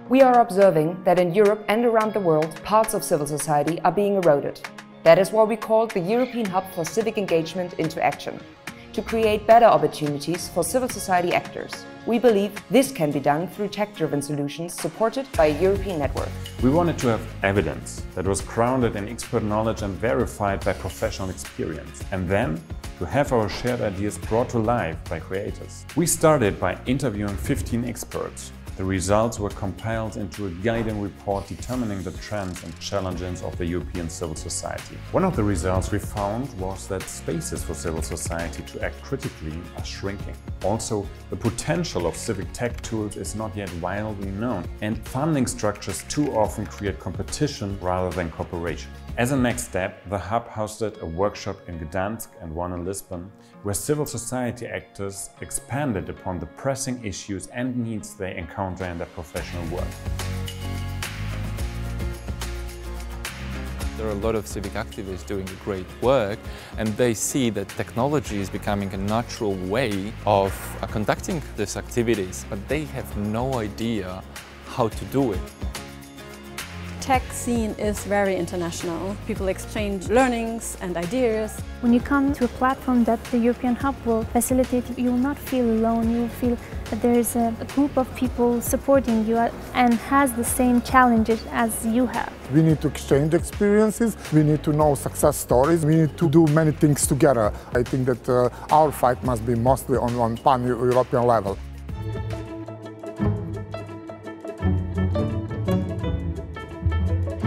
We are observing that in Europe and around the world, parts of civil society are being eroded. That is why we called the European Hub for Civic Engagement into action, to create better opportunities for civil society actors. We believe this can be done through tech-driven solutions supported by a European network. We wanted to have evidence that was grounded in expert knowledge and verified by professional experience, and then to have our shared ideas brought to life by creators. We started by interviewing 15 experts. The results were compiled into a guiding report determining the trends and challenges of the European civil society. One of the results we found was that spaces for civil society to act critically are shrinking. Also, the potential of civic tech tools is not yet widely known, and funding structures too often create competition rather than cooperation. As a next step, the Hub hosted a workshop in Gdansk and one in Lisbon, where civil society actors expanded upon the pressing issues and needs they encounter in their professional work. There are a lot of civic activists doing great work, and they see that technology is becoming a natural way of conducting these activities, but they have no idea how to do it. Tech scene is very international. People exchange learnings and ideas. When you come to a platform that the European Hub will facilitate, you will not feel alone. You will feel that there is a group of people supporting you and has the same challenges as you have. We need to exchange experiences, we need to know success stories, we need to do many things together. I think that our fight must be mostly on pan-European level.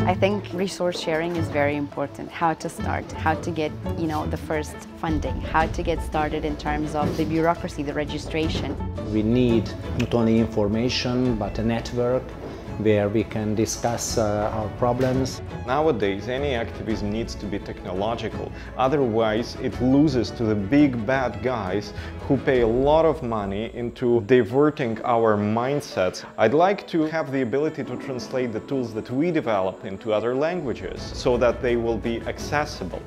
I think resource sharing is very important. How to start, how to get, the first funding, how to get started in terms of the bureaucracy, the registration. We need not only information, but a network where we can discuss our problems. Nowadays, any activism needs to be technological, otherwise it loses to the big bad guys who pay a lot of money into diverting our mindsets. I'd like to have the ability to translate the tools that we develop into other languages so that they will be accessible.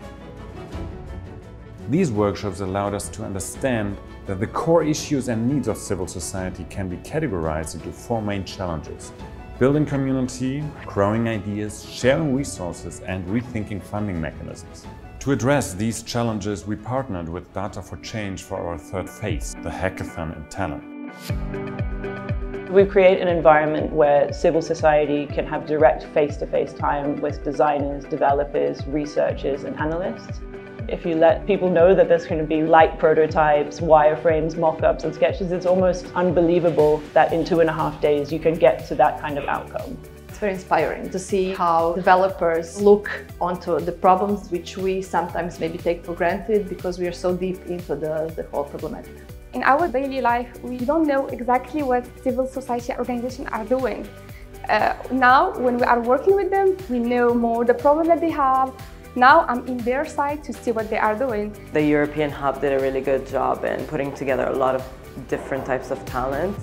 These workshops allowed us to understand that the core issues and needs of civil society can be categorized into four main challenges: building community, growing ideas, sharing resources, and rethinking funding mechanisms. To address these challenges, we partnered with Data for Change for our third phase, the Hackathon in Tallinn. We create an environment where civil society can have direct face-to-face time with designers, developers, researchers, and analysts. If you let people know that there's going to be light prototypes, wireframes, mock-ups and sketches, it's almost unbelievable that in 2.5 days you can get to that kind of outcome. It's very inspiring to see how developers look onto the problems which we sometimes maybe take for granted because we are so deep into the whole problematic. In our daily life, we don't know exactly what civil society organizations are doing. Now, when we are working with them, we know more the problem that they have. Now I'm in their side to see what they are doing. The European Hub did a really good job in putting together a lot of different types of talents.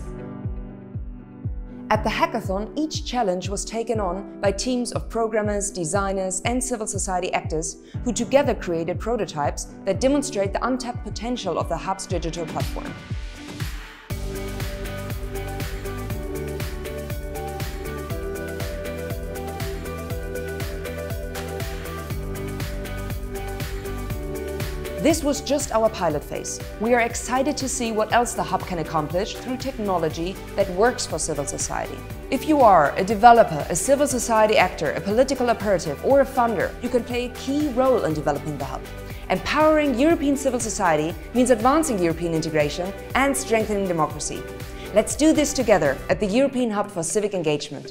At the hackathon, each challenge was taken on by teams of programmers, designers, and civil society actors who together created prototypes that demonstrate the untapped potential of the Hub's digital platform. This was just our pilot phase. We are excited to see what else the Hub can accomplish through technology that works for civil society. If you are a developer, a civil society actor, a political operative, or a funder, you can play a key role in developing the Hub. Empowering European civil society means advancing European integration and strengthening democracy. Let's do this together at the European Hub for Civic Engagement.